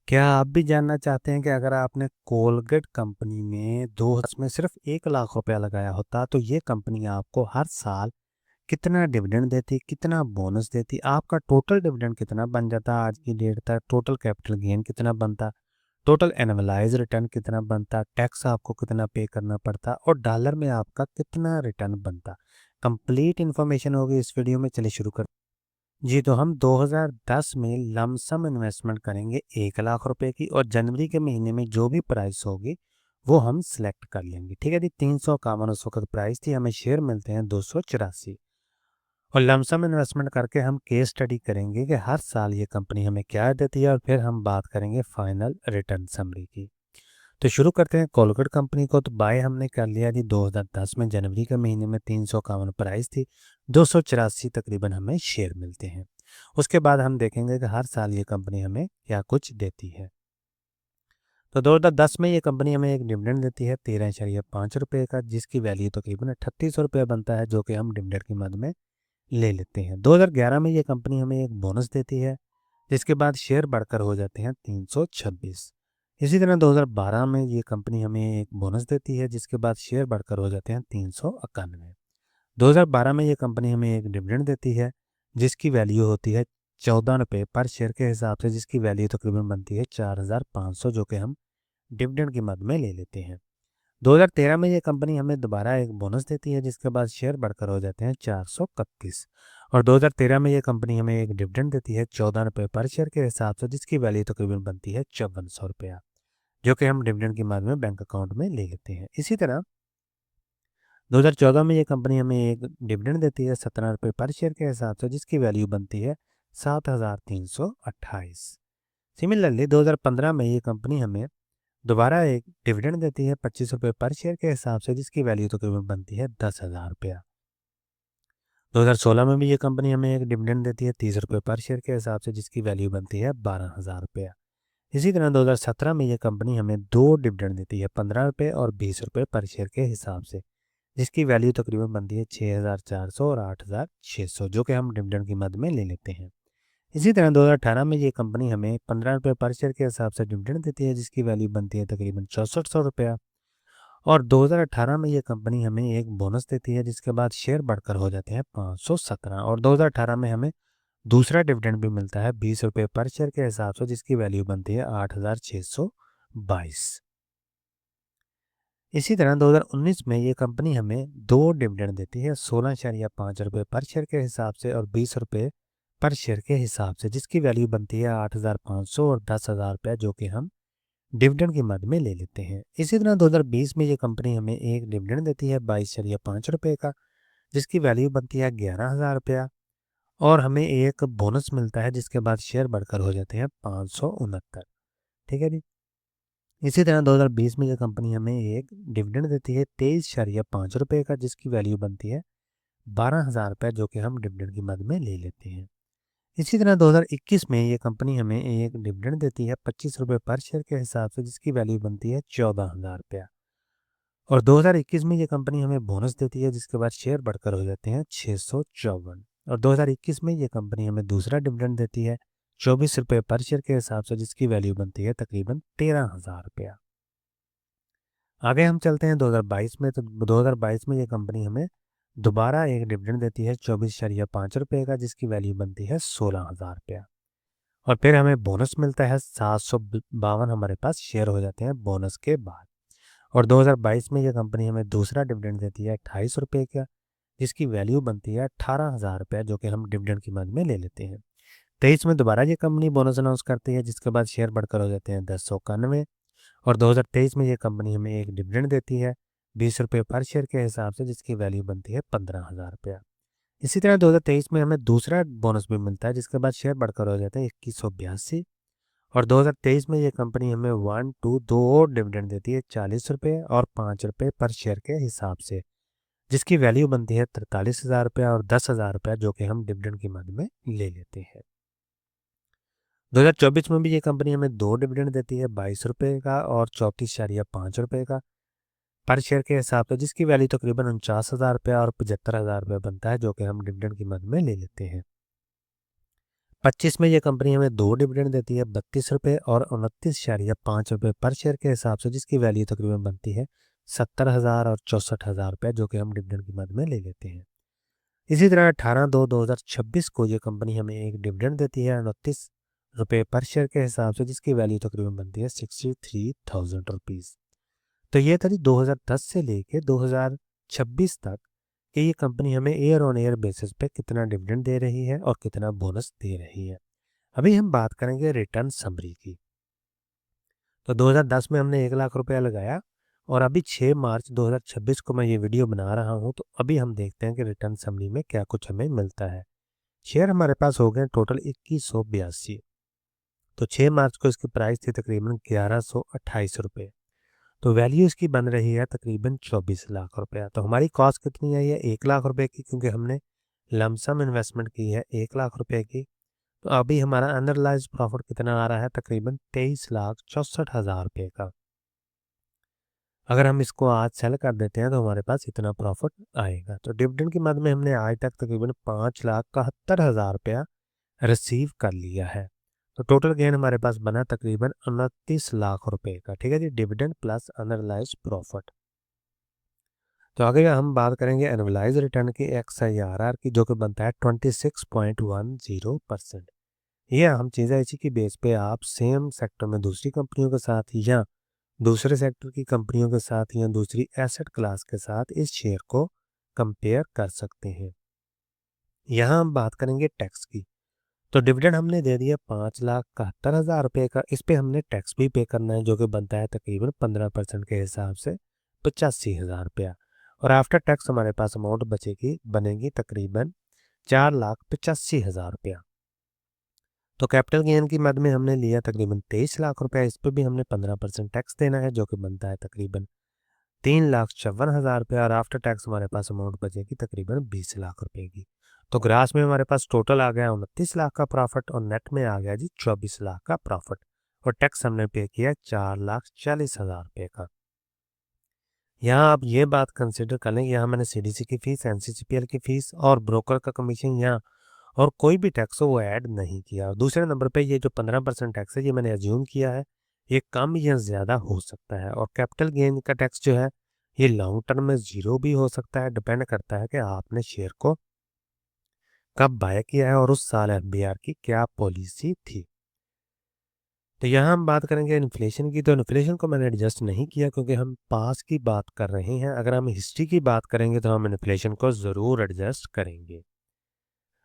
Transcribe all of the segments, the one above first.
क्या आप भी जानना चाहते हैं कि अगर आपने कोलगेट कंपनी में 2000 में सिर्फ 1 लाख रुपया लगाया होता तो ये कंपनी आपको हर साल कितना डिविडेंड देती, कितना बोनस देती, आपका टोटल डिविडेंड कितना बन जाता, आज की डेट तक टोटल कैपिटल गेन कितना बनता, टोटल एनुअलाइज रिटर्न कितना बनता, टैक्स आपको कितना पे करना पड़ता और डॉलर में आपका कितना रिटर्न बनता। कंप्लीट इन्फॉर्मेशन होगी इस वीडियो में। चलिए शुरू कर। जी, तो हम 2010 में लमसम इन्वेस्टमेंट करेंगे 1 लाख रुपए की और जनवरी के महीने में जो भी प्राइस होगी वो हम सिलेक्ट कर लेंगे। ठीक है जी, 351 उस वक्त प्राइस थी, हमें शेयर मिलते हैं 284। और लमसम इन्वेस्टमेंट करके हम केस स्टडी करेंगे कि हर साल ये कंपनी हमें क्या देती है और फिर हम बात करेंगे फाइनल रिटर्न समरी की। तो शुरू करते हैं कोलगेट कंपनी को। तो बाय हमने कर लिया जी 2010 में, जनवरी के महीने में 351 प्राइस थी, 284 तकरीबन हमें शेयर मिलते हैं। उसके बाद हम देखेंगे कि हर साल ये कंपनी हमें क्या कुछ देती है। तो 2010 में ये कंपनी हमें एक डिविडेंड देती है 13.5 रुपये का, जिसकी वैल्यू तकरीबन 38 रुपये बनता है, जो कि हम डिविडेंड की मद में ले लेते हैं। 2011 में ये कंपनी हमें एक बोनस देती है, जिसके बाद शेयर बढ़कर हो जाते हैं 326। इसी तरह 2012 में ये कंपनी हमें एक बोनस देती है, जिसके बाद शेयर बढ़कर हो जाते हैं 391। 2012 में ये कंपनी हमें एक डिविडेंड देती है, जिसकी वैल्यू होती है 14 रुपये पर शेयर के हिसाब से, जिसकी वैल्यू तकरीबन बनती है 4500, जो कि हम डिविडेंड की मद में ले लेते हैं। 2013 में ये कंपनी हमें दोबारा एक बोनस देती है, जिसके बाद शेयर बढ़कर हो जाते हैं 431। और 2013 में ये कंपनी हमें एक डिविडेंड देती है 14 रुपये पर शेयर के हिसाब से, जिसकी वैल्यू तकरीबन बनती है 5400 रुपया, जो कि हम डिविडेंड की मद में बैंक अकाउंट में ले लेते हैं। इसी तरह 2014 में ये कंपनी हमें एक डिविडेंड देती है 17 रुपये पर शेयर के हिसाब से, जिसकी वैल्यू बनती है 7328। सिमिलरली 2015 में ये कंपनी हमें दोबारा एक डिविडेंड देती है 25 रुपये पर शेयर के हिसाब से, जिसकी वैल्यू तकरीबन बनती है 10,000 रुपया। 2016 में भी ये कंपनी हमें एक डिविडेंड देती है 30 रुपये पर शेयर के हिसाब से, जिसकी वैल्यू बनती है 12,000 रुपया। इसी तरह 2017 में ये कंपनी हमें दो डिविडेंड देती है 15 रुपये और 20 रुपये पर शेयर के हिसाब से, जिसकी वैल्यू तकरीबन बनती है 6,400 और 8,600, जो कि हम डिविडेंड की मद में ले लेते हैं। इसी तरह 2018 में ये कंपनी हमें 15 रुपये पर शेयर के हिसाब से डिविडेंड देती है, जिसकी वैल्यू बनती है तकरीबन 6400 रुपया। और 2018 में ये कंपनी हमें एक बोनस देती है, जिसके बाद शेयर बढ़कर हो जाते हैं 517। और 2018 में हमें दूसरा डिविडेंड भी मिलता है 20 रुपये पर शेयर के हिसाब से, जिसकी वैल्यू बनती है 8,622। इसी तरह 2019 में ये कंपनी हमें दो डिविडेंड देती है 16.5 रुपये पर शेयर के हिसाब से और 20 रुपये पर शेयर के हिसाब से, जिसकी वैल्यू बनती है 8,500 और 10,000 रुपया, जो कि हम डिविडेंड की मद में ले लेते हैं। इसी तरह 2020 में ये कंपनी हमें एक डिविडेंड देती है 22.5 रुपये का, जिसकी वैल्यू बनती है 11,000 रुपया और हमें एक बोनस मिलता है, जिसके बाद शेयर बढ़कर हो जाते हैं 569। ठीक है जी। इसी तरह 2020 में ये कंपनी हमें एक डिविडेंड देती है 23.5 रुपये का, जिसकी वैल्यू बनती है 12,000 रुपया, जो कि हम डिविडेंड की मद में ले लेते हैं। इसी तरह 2021 में ये कंपनी हमें एक डिविडेंड देती है 25 रुपये पर शेयर के हिसाब से, जिसकी वैल्यू बनती है 14,000 रुपया। और 2021 में ये कंपनी हमें बोनस देती है, जिसके बाद शेयर बढ़कर हो जाते हैं 654। और 2021 में ये कंपनी हमें दूसरा डिविडेंड देती है 24 रुपये पर शेयर के हिसाब से, जिसकी वैल्यू बनती है तकरीबन 13,000 रुपया। आगे हम चलते हैं 2022 में। तो 2022 में ये कंपनी हमें दोबारा एक डिविडेंड देती है 24.5 रुपये का, जिसकी वैल्यू बनती है 16,000 रुपया। और फिर हमें बोनस मिलता है 752 हमारे पास शेयर हो जाते हैं बोनस के बाद। और 2022 में ये कंपनी हमें दूसरा डिविडेंड देती है 28 रुपये का, जिसकी वैल्यू बनती है 18,000 रुपया, जो कि हम डिविडेंड की मद में ले लेते हैं। 23 में दोबारा ये कंपनी बोनस अनाउंस करती है, जिसके बाद शेयर बढ़कर हो जाते हैं 1091। और 2023 में ये कंपनी हमें एक डिविडेंड देती है 20 रुपये पर शेयर के हिसाब से, जिसकी वैल्यू बनती है 15,000 रुपया। इसी तरह 2023 में हमें दूसरा बोनस भी मिलता है, जिसके बाद शेयर बढ़कर हो जाता है 2182। और 2023 में ये कंपनी हमें दो और डिविडेंड देती है 40 रुपये और 5 रुपये पर शेयर के हिसाब से, जिसकी वैल्यू बनती है 43,000 रुपया और 10,000 रुपया, जो कि हम डिविडेंड की मद में ले लेते हैं। 2024 में भी ये कंपनी हमें दो डिविडेंड देती है 22 रुपये का और 34.5 रुपये का पर शेयर के हिसाब से, जिसकी वैल्यू तकरीबन 49,000 रुपया और 75,000 रुपया बनता है, जो कि हम डिविडेंड की मद में ले लेते हैं। 25 में ये कंपनी हमें 2 डिविडेंड देती है, 32 रुपये और 29.5 रुपये पर शेयर के हिसाब से, जिसकी वैल्यू तकरीबन बनती है 70,000 और 64,000 रुपये, जो कि हम डिविडेंड की मद में ले लेते हैं। इसी तरह 18/2/2026 को ये कंपनी हमें एक डिविडेंड देती है 29 रुपये पर शेयर के हिसाब से, जिसकी वैल्यू तकरीबन बनती है 63,000 रुपीज़। तो ये था जी 2010 से लेके 2026 तक कि ये कंपनी हमें ईयर ऑन ईयर बेसिस पे कितना डिविडेंड दे रही है और कितना बोनस दे रही है। अभी हम बात करेंगे रिटर्न समरी की। तो 2010 में हमने 1 लाख रुपया लगाया और अभी 6 मार्च 2026 को मैं ये वीडियो बना रहा हूँ, तो अभी हम देखते हैं कि रिटर्न समरी में क्या कुछ हमें मिलता है। शेयर हमारे पास हो गए टोटल 2182। तो 6 मार्च को इसकी प्राइस थी तकरीबन 1128 रुपये। तो वैल्यू इसकी बन रही है तकरीबन 24 लाख रुपया। तो हमारी कॉस्ट कितनी आई है 1 लाख रुपए की, क्योंकि हमने लमसम इन्वेस्टमेंट की है 1 लाख रुपए की। तो अभी हमारा अनरियलाइज्ड प्रॉफिट कितना आ रहा है तकरीबन 23,64,000 रुपये का। अगर हम इसको आज सेल कर देते हैं तो हमारे पास इतना प्रॉफिट आएगा। तो डिविडेंड की मद में हमने आज तक तकरीबन 5,71,000 रुपया रिसीव कर लिया है। तो टोटल गेन हमारे पास बना तकरीबन 29 लाख रुपए का। ठीक है जी, डिविडेंड प्लस अनरियलाइज्ड प्रॉफिट। तो आगे हम बात करेंगे एनुअलाइज रिटर्न की XIRR की, जो कि बनता है 26.10%। ये अहम चीज़ है, इसी की बेस पे आप सेम सेक्टर में दूसरी कंपनियों के साथ या दूसरे सेक्टर की कंपनियों के साथ या दूसरी एसेट क्लास के साथ इस शेयर को कंपेयर कर सकते हैं। यहाँ हम बात करेंगे टैक्स की। तो डिविडेंड हमने दे दिया 5,71,000 रुपये का। इस पे हमने टैक्स भी पे करना है, जो कि बनता है तकरीबन 15% के हिसाब से 85,000 रुपया। और आफ्टर टैक्स हमारे पास अमाउंट बनेगी तकरीबन 4,85,000 रुपया। तो कैपिटल गेन की मद में हमने लिया तकरीबन 23 लाख रुपया। इस पर भी हमने 15% टैक्स देना है, जो कि बनता है तकरीबन 3,54,000 रुपया। और आफ्टर टैक्स हमारे पास अमाउंट बचेगी तकरीबन 20 लाख रुपए की। तो ग्रास में हमारे पास टोटल आ गया 29 लाख का प्रॉफिट और नेट में आ गया जी 24 लाख का प्रॉफिट। और टैक्स हमने पे किया 4,40,000 रुपये का। यहाँ आप ये बात कंसिडर कर लें, यहाँ मैंने CDC की फीस, NCCPL की फीस और ब्रोकर का कमीशन यहाँ और कोई भी टैक्स हो वो ऐड नहीं किया। दूसरे नंबर पे ये जो 15% टैक्स है ये मैंने अज्यूम किया है, ये कम या ज़्यादा हो सकता है। और कैपिटल गेन का टैक्स जो है ये लॉन्ग टर्म में ज़ीरो भी हो सकता है, डिपेंड करता है कि आपने शेयर को कब बाय किया है और उस साल FBR की क्या पॉलिसी थी। तो यहाँ हम बात करेंगे इन्फ्लेशन की। तो इन्फ्लेशन को मैंने एडजस्ट नहीं किया क्योंकि हम पास की बात कर रहे हैं। अगर हम हिस्ट्री की बात करेंगे तो हम इन्फ्लेशन को ज़रूर एडजस्ट करेंगे।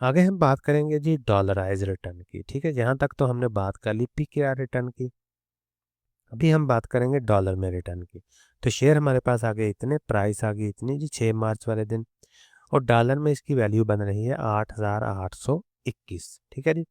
आगे हम बात करेंगे जी डॉलराइज रिटर्न की। ठीक है, यहाँ तक तो हमने बात कर ली PKR रिटर्न की। अभी हम बात करेंगे डॉलर में रिटर्न की। तो शेयर हमारे पास आ गए इतने, प्राइस आ गई इतनी जी 6 मार्च वाले दिन, और डॉलर में इसकी वैल्यू बन रही है 8,821। ठीक है जी।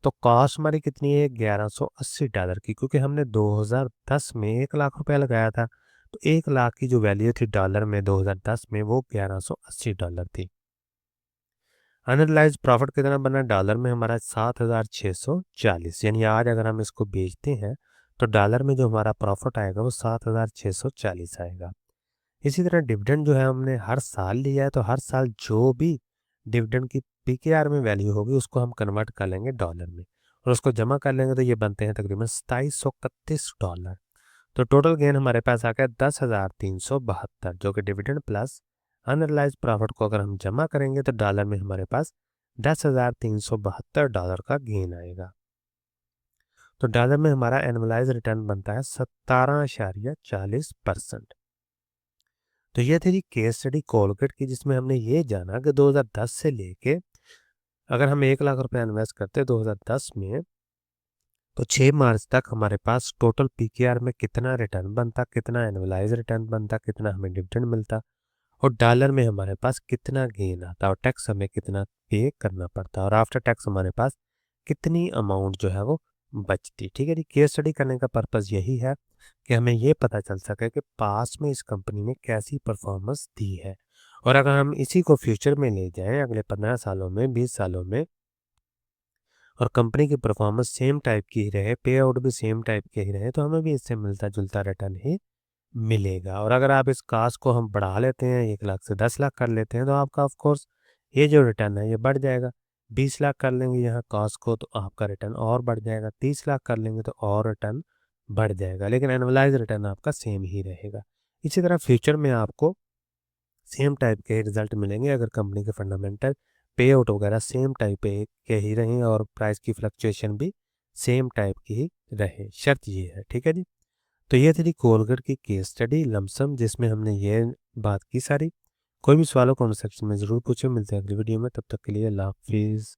तो कॉस्ट हमारी कितनी है $1180 की, क्योंकि हमने 2010 में 1 लाख रुपया लगाया था। तो 1 लाख की जो वैल्यू थी डॉलर में 2010 में वो $1180 थी। अनरियलाइज प्रॉफिट कितना बना डॉलर में हमारा 7,640। यानी आज अगर हम इसको बेचते हैं तो डॉलर में जो हमारा प्रॉफिट आएगा वो 7,640 आएगा। इसी तरह डिविडेंड जो है हमने हर साल लिया है, तो हर साल जो भी डिविडेंड की PKR में वैल्यू होगी उसको हम कन्वर्ट कर लेंगे डॉलर में और उसको जमा कर लेंगे, तो ये बनते हैं तकरीबन $2731। तो टोटल गेन हमारे पास आ गया 10,372, जो कि डिविडेंड प्लस अनरियलाइज प्रॉफिट को अगर हम जमा करेंगे तो डॉलर में हमारे पास $10,372 का गेन आएगा। तो डॉलर में हमारा एनुअलाइज रिटर्न बनता है 17.40%। तो ये थी केस स्टडी कोलगेट की, जिसमें हमने ये जाना कि 2010 से लेके अगर हम 1 लाख रुपया इन्वेस्ट करते हैं 2010 में, तो 6 मार्च तक हमारे पास टोटल PKR में कितना रिटर्न बनता, कितना एनुअलाइज रिटर्न बनता, कितना हमें डिविडेंड मिलता और डॉलर में हमारे पास कितना गेन आता और टैक्स हमें कितना पे करना पड़ता और आफ्टर टैक्स हमारे पास कितनी अमाउंट जो है वो बचती। ठीक है जी, केस स्टडी करने का पर्पज़ यही है कि हमें ये पता चल सके कि पास में इस कंपनी ने कैसी परफॉर्मेंस दी है, और अगर हम इसी को फ्यूचर में ले जाएं अगले 15 सालों में, 20 सालों में, और कंपनी की परफॉर्मेंस सेम टाइप की ही रहे, पे आउट भी सेम टाइप के ही रहे, तो हमें भी इससे मिलता जुलता रिटर्न ही मिलेगा। और अगर आप इस कास्ट को हम बढ़ा लेते हैं 1 लाख से 10 लाख कर लेते हैं तो आपका ऑफ कोर्स ये जो रिटर्न है ये बढ़ जाएगा। 20 लाख कर लेंगे यहाँ कॉस्ट को तो आपका रिटर्न और बढ़ जाएगा, 30 लाख कर लेंगे तो और रिटर्न बढ़ जाएगा, लेकिन एनुअलाइज रिटर्न आपका सेम ही रहेगा। इसी तरह फ्यूचर में आपको सेम टाइप के रिजल्ट मिलेंगे अगर कंपनी के फंडामेंटल पे आउट वगैरह सेम टाइप के ही रहें और प्राइस की फ्लक्चुएशन भी सेम टाइप की ही रहे, शर्त ये है, ठीक है जी। तो ये थी कोलगेट की केस स्टडी लमसम, जिसमें हमने ये बात की सारी। कोई भी सवाल हो कमेंट सेक्शन में ज़रूर पूछो, मिलते हैं अगली वीडियो में, तब तक के लिए अल्लाह हाफिज़।